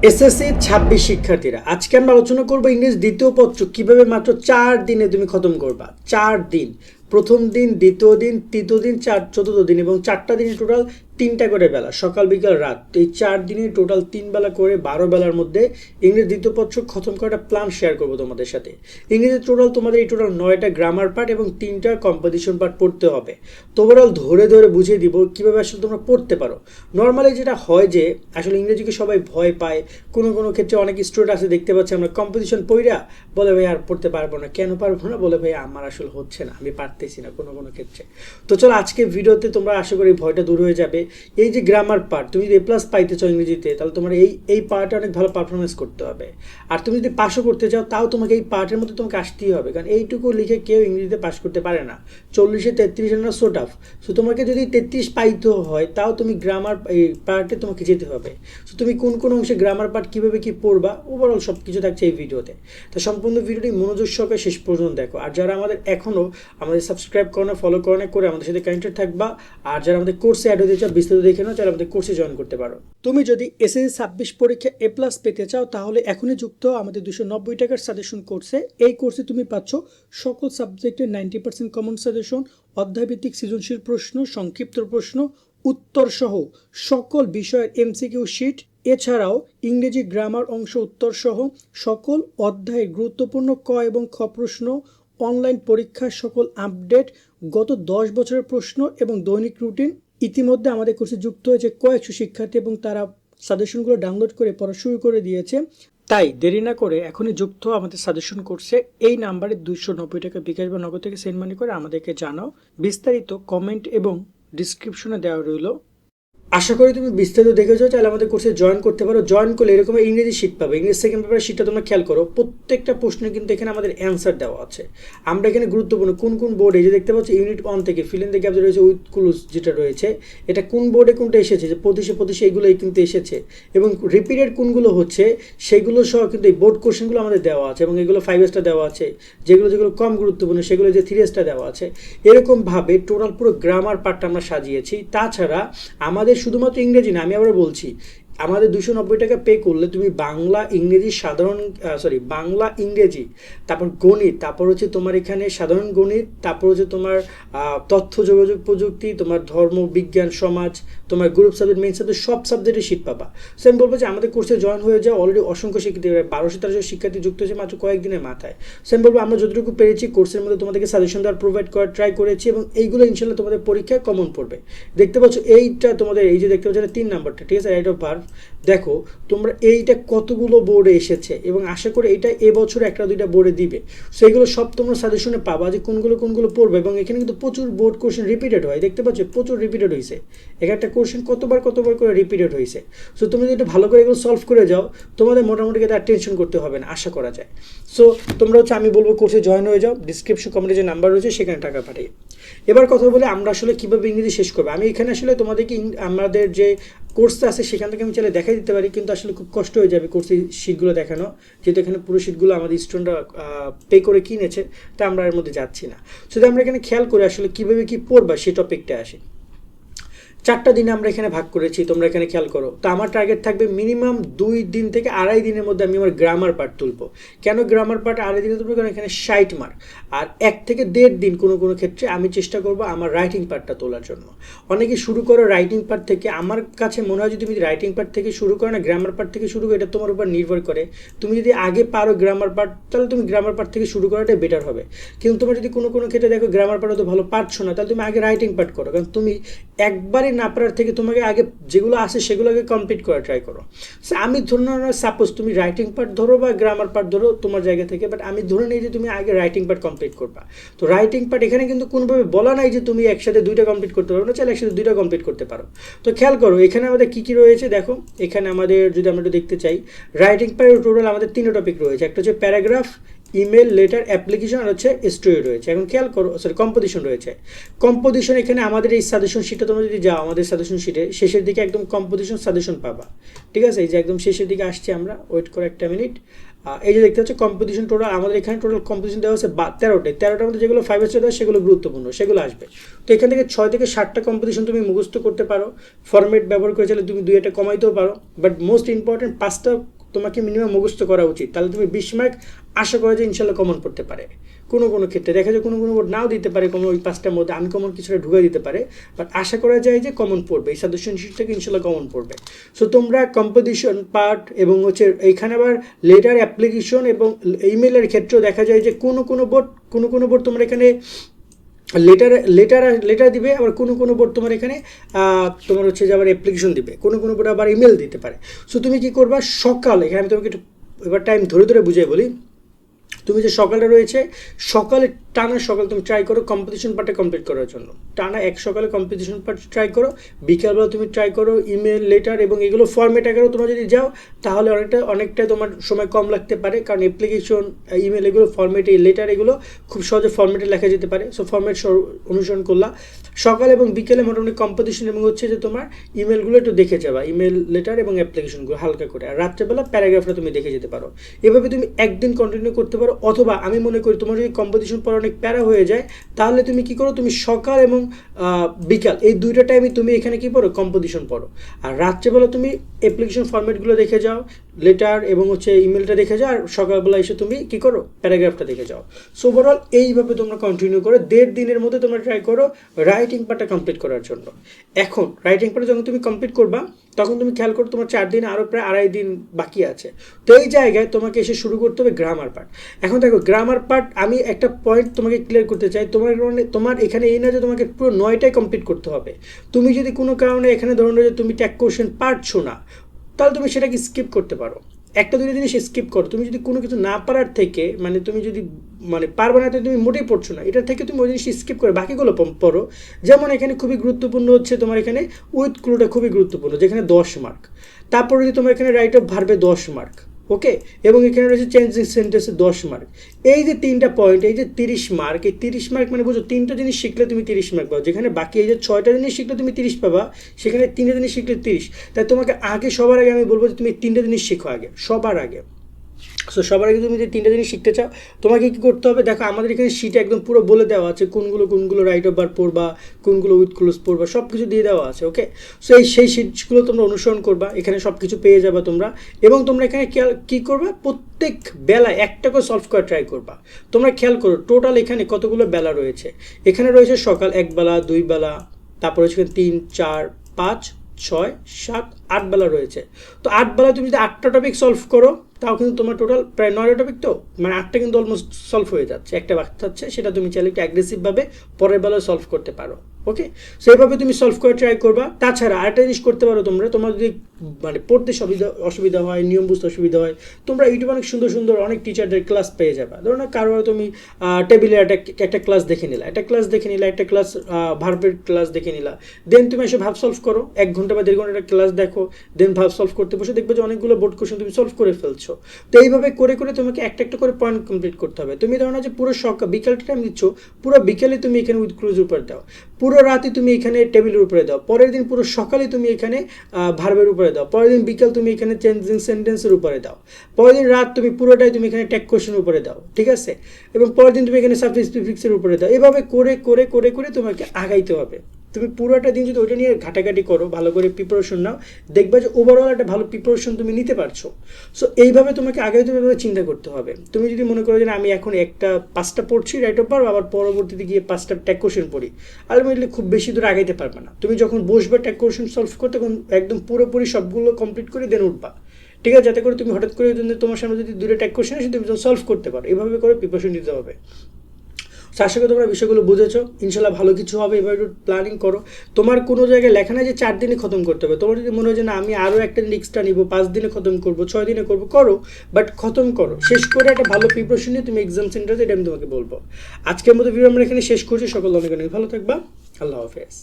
SSC ২৬ শিক্ষার্থীরা আজকে আমরা আলোচনা করব ইংরেজি দ্বিতীয় পত্র কিভাবে মাত্র 4 দিনে তুমি খতম করবা। 4 দিন, প্রথম দিন, দ্বিতীয় দিন, তৃতীয় দিন, চতুর্থ দিন এবং 4টা দিনে টোটাল 3টা করে বেলা, সকাল বিকাল রাত। তো এই 4 দিনে টোটাল 3 বেলা করে 12 বেলার মধ্যে ইংরেজি দ্বিতীয় পত্র খতম করাটা প্ল্যান শেয়ার করবো তোমাদের সাথে। ইংরেজি টোটাল তোমাদের এই টোটাল 9টা গ্রামার পার্ট এবং 3টা কম্পোজিশন পার্ট পড়তে হবে। তো ওভারঅল ধরে ধরে বুঝিয়ে দিব কীভাবে আসলে তোমরা পড়তে পারো। নর্মালি যেটা হয় যে আসলে ইংরেজিকে সবাই ভয় পায়, কোনো কোনো ক্ষেত্রে অনেক স্টুডেন্ট আছে দেখতে পাচ্ছি আমরা কম্পোজিশন পড়া বলে ভাই আর পড়তে পারবো না। কেন পারবো না? বলে ভাই আমার আসলে হচ্ছে না, আমি পারতেছি না কোনো কোনো ক্ষেত্রে। তো চলো আজকে ভিডিওতে তোমরা আশা করি ভয়টা দূর হয়ে যাবে। এই যে গ্রামার পার্ট, তুমি যদি A+ পাইতে চাও ইংরেজিতে, তাহলে তোমার এই পার্টে অনেক ভালো পারফরমেন্স করতে হবে। আর তুমি যদি পাশও করতে চাও তাও তোমাকে এই পার্টের মধ্যে তোমাকে আসতেই হবে, কারণ এইটুকু লিখে কেউ ইংরেজিতে পাস করতে পারে না। 40-এ 33 না সো টাফ। সো তোমাকে যদি 33 পাইতে হয় তাও তুমি গ্রামার এই পার্টে তোমাকে যেতে হবে। সো তুমি কোন কোন অংশে গ্রামার পার্ট কীভাবে কী পড়বা ওভারঅল সব কিছু থাকছে এই ভিডিওতে। তো সম্পূর্ণ ভিডিওটি মনোযোগ সহকারে শেষ পর্যন্ত দেখো। আর যারা এখনও আমাদের সাবস্ক্রাইব করো না, ফলো করো না, করে আমাদের সাথে কানেক্টেড থাকবা। আর যারা আমাদের কোর্সে অ্যাড হতে চাও, বিস্তারিত দেখে নাও, তাহলে আমাদের কোর্সে জয়েন করতে পারো। তুমি যদি এসএসসি 26 পরীক্ষা A+ পেতে চাও তাহলে এখনই যুক্ত আমাদের 290 টাকার সাজেশন কোর্সে। এই কোর্সে তুমি পাচ্ছ সকল সাবজেক্টের 90% কমন সাজেশন, অধ্যায়ভিত্তিক সৃজনশীল প্রশ্ন, সংক্ষিপ্ত প্রশ্ন, উত্তর সহ সকল বিষয়ের MCQ শিট, এছাড়াও ইংরেজি গ্রামার অংশ উত্তর সহ সকল অধ্যায়ের গুরুত্বপূর্ণ ক এবং খ প্রশ্ন, অনলাইন পরীক্ষার সকল আপডেট, গত 10 বছরের প্রশ্ন এবং দৈনিক রুটিন। ইতিমধ্যে আমাদের কোর্সে যুক্ত হয়েছে কয়েকশো শিক্ষার্থী এবং তারা সাজেশনগুলো ডাউনলোড করে পড়া শুরু করে দিয়েছে। তাই দেরি না করে এখনই যুক্ত আমাদের সাজেশন কোর্সে। এই নাম্বারে 290 টাকা বিকাশ বা নগদ থেকে সেন্ড মানি করে আমাদেরকে জানাও। বিস্তারিত কমেন্ট এবং ডিসক্রিপশনে দেওয়া রইল। আশা করি তুমি বিস্তারিত দেখেছো, তাহলে আমাদের কোর্সে জয়েন করতে পারো। জয়েন করলে এরকম ইংরেজি শিট পাবে। ইংরেজি সেকেন্ড পেপারের শিটটা তোমরা খেয়াল করো, প্রত্যেকটা প্রশ্নে কিন্তু এখানে আমাদের অ্যান্সার দেওয়া আছে। আমরা এখানে গুরুত্বপূর্ণ কোন কোন বোর্ডে, যে দেখতে পাচ্ছি ইউনিট 1 থেকে ফিল ইন দ্য গ্যাপ রয়েছে উইথ ক্লুজ যেটা রয়েছে, এটা কোন বোর্ডে কোনটা এসেছে, যে প্রতিশে এইগুলোই কিন্তু এসেছে এবং রিপিটেড কোনগুলো হচ্ছে সেগুলো সহ কিন্তু এই বোর্ড কোশ্চেনগুলো আমাদের দেওয়া আছে এবং এগুলো 5 স্টার দেওয়া আছে। যেগুলো কম গুরুত্বপূর্ণ সেগুলো যে 3 স্টার দেওয়া আছে। এরকমভাবে টোটাল পুরো গ্রামার পার্টটা আমরা সাজিয়েছি। তাছাড়া আমাদের শুধুমাত্র ইংরেজি না, আমি আবার বলছি, আমাদের 290 টাকা পে করলে তুমি বাংলা ইংরেজি বাংলা ইংরেজি, তারপর গণিত, তারপর হচ্ছে তোমার এখানে সাধারণ গণিত, তারপর হচ্ছে তোমার তথ্য যোগাযোগ প্রযুক্তি, তোমার ধর্ম বিজ্ঞান সমাজ, তোমার গ্রুপ সাবজেক্ট মেইন সাবজেক্ট সব সাবজেক্টের শিট পাবা। সো আমি বলবো যে আমাদের কোর্সে জয়েন হয়ে যাও। অলরেডি অসংখ্য শিক্ষার্থী 1200-1300 শিক্ষার্থী যুক্ত হয়েছে মাত্র কয়েকদিনের মাথায়। সো আমি বলবো আমরা যতটুকু পেরেছি কোর্সের মধ্যে তোমাদেরকে সাজেশন দেওয়ার প্রোভাইড করার ট্রাই করেছি এবং এইগুলো ইনশাল্লাহ তোমাদের পরীক্ষায় কমন পড়বে। দেখতে পাচ্ছ এইটা তোমাদের, এই যে দেখতে পাচ্ছ 3 নাম্বারটা, ঠিক আছে, রাইট অফ ভার্ব। দেখো তোমরা এইটা কতগুলো বোর্ডে এসেছে এবং আশা করি এটা এবছর 1-2টা বোর্ডে দিবে। সেগুলো সব তোমরা সাজেশনে পাবা যে কোনগুলো পড়বে। এবং এখানে কিন্তু প্রচুর বোর্ড কোশ্চেন রিপিটেড হয়, দেখতে পাচ্ছ প্রচুর রিপিটেড হয়েছে। একটা কোশ্চেন কতবার করে রিপিটেড হয়েছে। সো তুমি যদি ভালো করে এগুলো সলভ করে যাও তোমাদের মোটামুটি আর টেনশন করতে হবে না আশা করা যায়। সো তোমরা হচ্ছে আমি বলবো কোর্সে জয়েন হয়ে যাও। ডিসক্রিপশন কমেন্টে যে নাম্বার রয়েছে সেখানে টাকা পাঠিয়ে। এবার কথা বলে আমরা আসলে কীভাবে ইংরেজি শেষ করবো। আমি এখানে আসলে তোমাদেরকে আমাদের যে কোর্সটা আছে সেখান থেকে আমি চাইলে দেখাই দিতে পারি, কিন্তু আসলে খুব কষ্ট হয়ে যাবে কোর্সের শিটগুলো দেখানো, যেহেতু এখানে পুরো শিটগুলো আমাদের স্টুডেন্টরা পে করে কিনেছে, তা আমরা এর মধ্যে যাচ্ছি না। শুধু আমরা এখানে খেয়াল করে আসলে কীভাবে কী পড়বা সেই টপিকটা আসি। 4টা দিনে আমরা এখানে ভাগ করেছি, তোমরা এখানে খেয়াল করো। তো আমার টার্গেট থাকবে মিনিমাম 2 দিন থেকে 2.5 দিনের মধ্যে আমি আমার গ্রামার পার্ট তুলবো। কেন গ্রামার পার্ট 2.5 দিনে তুলবো? কারণ এখানে 60 মার্ক। আর 1 থেকে 1.5 দিন কোনো ক্ষেত্রে আমি চেষ্টা করবো আমার রাইটিং পার্টটা তোলার জন্য। অনেকে শুরু করো রাইটিং পার্ট থেকে। আমার কাছে মনে হয় যদি তুমি রাইটিং পার্ট থেকে শুরু করো না, গ্রামার পার্ট থেকে শুরু করো, এটা তোমার উপর নির্ভর করে। তুমি যদি আগে পারো গ্রামার পার্ট, তাহলে তুমি গ্রামার পার্ট থেকে শুরু করাটাই বেটার হবে। কিন্তু তোমার যদি কোনো ক্ষেত্রে দেখো গ্রামার পার্ট তো ভালো পারছো না, তাহলে তুমি আগে রাইটিং পার্ট করো। কারণ তুমি একবারই না পারার থেকে তোমাকে আগে যেগুলো আসে সেগুলোকে কমপ্লিট করা ট্রাই করো। সো আমি ধরে সাপোজ তুমি রাইটিং পার্ট ধরো বা গ্রামার পার্ট ধরো তোমার জায়গা থেকে, বাট আমি ধরে নিই যে তুমি আগে রাইটিং পার্ট কমপ্লিট করবা। তো রাইটিং পার্ট এখানে কিন্তু কোনোভাবে বলা নাই যে তুমি একসাথে 2টা কমপ্লিট করতে পারো না, চাইলে একসাথে 2টা কমপ্লিট করতে পারো। তো খেয়াল করো এখানে আমাদের কী রয়েছে দেখো। এখানে আমাদের যদি আমরা একটু দেখতে চাই, রাইটিং পার্টের টোটাল আমাদের 3টা টপিক রয়েছে। একটা হচ্ছে প্যারাগ্রাফ, ইমেল, লেটার, অ্যাপ্লিকেশন, আর হচ্ছে স্টোরি রয়েছে। এখন খেয়াল করো, কম্পোজিশন রয়েছে। কম্পোজিশন এখানে আমাদের এই সাজেশন শিটটা তোমরা যদি যাও, আমাদের সাজেশন শিটে শেষের দিকে একদম কম্পোজিশন সাজেশন পাবা, ঠিক আছে। এই যে একদম শেষের দিকে আসছি আমরা, ওয়েট করে একটা মিনিট। এই যে দেখতে হচ্ছে কম্পোজিশন টোটাল আমাদের এখানে টোটাল কম্পোজিশন দেওয়া হচ্ছে 13টার মধ্যে যেগুলো 5 স্টার দেওয়া সেগুলো গুরুত্বপূর্ণ, সেগুলো আসবে। তো এখান থেকে 6 থেকে 7টা কম্পোজিশন তুমি মুখস্থ করতে পারো। ফরম্যাট ব্যবহার করে চাইলে তুমি 2-1টা কমাইতেও পারো, বাট মোস্ট ইম্পর্টেন্ট 5টা তোমাকে মিনিমাম মুখস্থ করা উচিত, তাহলে তুমি 20 মার্ক আশা করা যে ইনশাল্লাহ কমন পড়তে পারে। কোনো ক্ষেত্রে দেখা যায় কোনো বোর্ড নাও দিতে পারে, কোনো ওই 5টার মধ্যে আনকমন কিছুটা ঢুকে দিতে পারে, বাট আশা করা যায় যে কমন পড়বে, এই সাজেশন শিট থেকে ইনশাল্লাহ কমন পড়বে। সো তোমরা কম্পোজিশন পার্ট এবং হচ্ছে এইখানে আবার লেটার অ্যাপ্লিকেশন এবং ইমেলের ক্ষেত্রেও দেখা যায় যে কোনো বোর্ড তোমরা এখানে লেটার দিবে, আবার কোনো বোর্ড তোমার এখানে তোমার হচ্ছে যে আবার অ্যাপ্লিকেশন দিবে, কোনো বোর্ড আবার ইমেল দিতে পারে। সো তুমি কি করবা, সকালে এখানে আমি তোমাকে একটু এবার টাইম ধরে বুঝিয়ে বলি। তুমি যে সকালটা রয়েছে, টানা সকাল তুমি ট্রাই করো কম্পিটিশন পার্টটা কমপ্লিট করার জন্য, টানা এক সকালে কম্পিটিশন পার্ট ট্রাই করো, বিকালবেলা তুমি ট্রাই করো ইমেল লেটার এবং এগুলো ফর্মেট আকারেও তোমরা যদি যাও তাহলে অনেকটা তোমার সময় কম লাগতে পারে, কারণ অ্যাপ্লিকেশন ইমেল এগুলো ফর্মেটে, লেটার এগুলো খুব সহজে ফর্মেটে লেখা যেতে পারে। সো ফর্মেট অনুসরণ করলা, সকাল এবং বিকেলে মোটামুটি কম্পিটিশন এবং হচ্ছে যে তোমার ইমেলগুলো একটু দেখে যাবা, ইমেল লেটার এবং অ্যাপ্লিকেশনগুলো হালকা করে, আর রাত্রেবেলা প্যারাগ্রাফটা তুমি দেখে যেতে পারো। এভাবে তুমি একদিন কন্টিনিউ করতে পারো, অথবা আমি মনে করি তোমার যদি কম্পিটিশন পড়া অনেক প্যারা হয়ে যায় তাহলে তুমি কি করো, তুমি সকাল এবং বিকাল এই দুইটা টাইমে তুমি এখানে কি পড়ো, কম্পিটিশন পড়ো, আর রাত্রেবেলা তুমি অ্যাপ্লিকেশন ফরম্যাটগুলো দেখে যাও, লেটার এবং হচ্ছে ইমেলটা দেখে যাও, আর সকালবেলা এসে তুমি কি করো, প্যারাগ্রাফটা দেখে যাও। সো ওভারঅল এইভাবে তোমরা কন্টিনিউ করো, 1.5 দিনের মধ্যে তোমরা ট্রাই করো রাইটিং পার্টটা কমপ্লিট করার জন্য। এখন রাইটিং পার্টটা যখন তুমি কমপ্লিট করবা তখন তুমি খেয়াল করো তোমার 4 দিন আরও প্রায় 2.5 দিন বাকি আছে। তো এই জায়গায় তোমাকে এসে শুরু করতে হবে গ্রামার পার্ট। এখন দেখো গ্রামার পার্ট আমি একটা পয়েন্ট তোমাকে ক্লিয়ার করতে চাই, তোমার এখানে এই না যে তোমাকে পুরো 9টাই কমপ্লিট করতে হবে। তুমি যদি কোনো কারণে এখানে ধরো যে তুমি ট্যাগ কোশ্চেন পারছো না, তাহলে তুমি সেটাকে স্কিপ করতে পারো, একটা দুটো জিনিস স্কিপ করো। তুমি যদি কোনো কিছু না পারার থেকে তুমি যদি পারবে না, তুমি মোটেই পড়ছো না, এটার থেকে তুমি ওই জিনিস স্কিপ করে বাকিগুলো পড়ো। যেমন এখানে খুবই গুরুত্বপূর্ণ হচ্ছে তোমার এখানে উইথ ক্লুটা খুবই গুরুত্বপূর্ণ, যেখানে 10 মার্ক। তারপরে যদি তোমার এখানে রাইট অফ ভার্বে 10 মার্ক, ওকে, এবং এখানে রয়েছে চেঞ্জিং সেন্টেন্সে 10 মার্ক। এই যে 3টা পয়েন্ট, এই যে 30 মার্ক, এই 30 মার্ক বুঝো 3টা জিনিস শিখলে তুমি 30 মার্ক পাও, যেখানে বাকি এই যে 6টা জিনিস শিখলে তুমি 30 পাবা, সেখানে 3টা জিনিস শিখলে 30। তাই তোমাকে সবার আগে আমি বলবো যে তুমি 3টা জিনিস শিখো আগে, সবার আগে। সো সবার আগে তুমি যে 3টা জিনিস শিখতে চাও, তোমাকে কী করতে হবে, দেখো আমাদের এখানে শিটে একদম পুরো বলে দেওয়া আছে কোনগুলো রাইট অফ ভার্ব পড়বা, কোনগুলো উইথ ক্লোজ পড়বা, সব কিছু দিয়ে দেওয়া আছে, ওকে। সো সেই শিটগুলো তোমরা অনুসরণ করবা, এখানে সব কিছু পেয়ে যাবে তোমরা। এবং তোমরা এখানে কী করবা, প্রত্যেক বেলায় একটা করে সলভ করা ট্রাই করবা। তোমরা খেয়াল করো টোটাল এখানে কতগুলো বেলা রয়েছে, এখানে রয়েছে সকাল 1 বেলা, 2 বেলা, তারপর হচ্ছে 3, 4, 5, 6, 7, 8 বেলা রয়েছে। তো 8 বেলা তুমি যদি 8টা টপিক সলভ করো তাও কিন্তু তোমার টোটাল প্রায় 9টা টপিক, তো 8টা কিন্তু অলমোস্ট সলভ হয়ে যাচ্ছে, একটা বাকি থাকছে, সেটা তুমি চাইলে একটু অ্যাগ্রেসিভভাবে পরের বেলায় সলভ করতে পারো, ওকে। সো এইভাবে তুমি সলভ করে ট্রাই করবা। তাছাড়া আরেকটা জিনিস করতে পারো, তোমার যদি পড়তে অসুবিধা হয়, নিয়ম বুঝতে অসুবিধা হয়, তোমরা ইউটিউবে অনেক সুন্দর অনেক টিচারদের ক্লাস পেয়ে যাবে। ধরো না কারো তুমি টেবিলে একটা ক্লাস দেখে নিলা, একটা ক্লাস ভার্বের ক্লাস দেখে নিলা, দেন তুমি এসে ভাব সলভ করো, 1 ঘন্টা বা 1.5 ঘন্টা একটা ক্লাস দেখো, দেন ভাব সলভ করতে বসে দেখবে যে অনেকগুলো বোর্ড কোশ্চেন তুমি সলভ করে ফেলছো। তো এইভাবে করে তোমাকে একটা করে পয়েন্ট কমপ্লিট করতে হবে। তুমি ধরো না যে পুরো বিকালটা টাইম দিচ্ছ, পুরো বিকেলে তুমি এখানে উইথ ক্লোজের উপরে দাও, পুরো রাতে তুমি এখানে টেবিলের উপরে দাও, পরের দিন পুরো সকালে তুমি এখানে ভার্বের উপরে দাও, পরের দিন বিকাল তুমি এখানে চেঞ্জিং সেন্টেন্সের উপরে দাও, পরের দিন রাত তুমি পুরোটাই তুমি এখানে ট্যাগ কোশ্চেনের উপরে দাও, ঠিক আছে, এবং পরের দিন তুমি এখানে সাবজেক্ট প্রিফিক্সের উপরে দাও। এভাবে করে তোমাকে আগাইতে হবে। তুমি পুরোটা দিন যদি ওইটা নিয়ে ঘাটাঘাটি করো, ভালো করে প্রিপারেশন নাও, দেখবা যে ওভারঅল একটা ভালো প্রিপারেশন তুমি নিতে পারছো। সো এইভাবে তোমাকে আগাইতে হবে, চিন্তা করতে হবে। তুমি যদি মনে করো যে আমি এখন 5টা পড়ছি রাইট অফ ভার্ব, আবার পরবর্তীতে গিয়ে 5টা ট্যাগ কোশ্চেন পড়ি, আলটিমেটলি খুব বেশি দূর আগাইতে পারবে না। তুমি যখন বসবে ট্যাগ কোশ্চেন সলভ করতে, তখন একদম পুরোপুরি সবগুলো কমপ্লিট করে দেন উঠবা, ঠিক আছে, যাতে করে তুমি হঠাৎ করে তোমার সামনে যদি 2টা ট্যাগ কোশ্চেন আসে তুমি সলভ করতে পারো। এভাবে করে প্রিপারেশন নিতে হবে। আশা করি তোমরা বিষয়গুলো বুঝেছো, ইনশাল্লাহ ভালো কিছু হবে। এবার একটু প্ল্যানিং করো। তোমার কোনো জায়গায় লেখা নাই যে 4 দিনে খতম করতে হবে। তোমার যদি মনে হয় যে না আমি আরও একটা দিন এক্সট্রা নিব, 5 দিনে খতম করবো, 6 দিনে করো, বাট খতম করো, শেষ করে একটা ভালো প্রিপারেশন নিয়ে তুমি এক্সাম সেন্টারে, এটা আমি তোমাকে বলবো। আজকের মতো ভিডিও আমরা এখানে শেষ করছি। সকল অনেক ভালো থাকবা। আল্লাহ হাফেজ।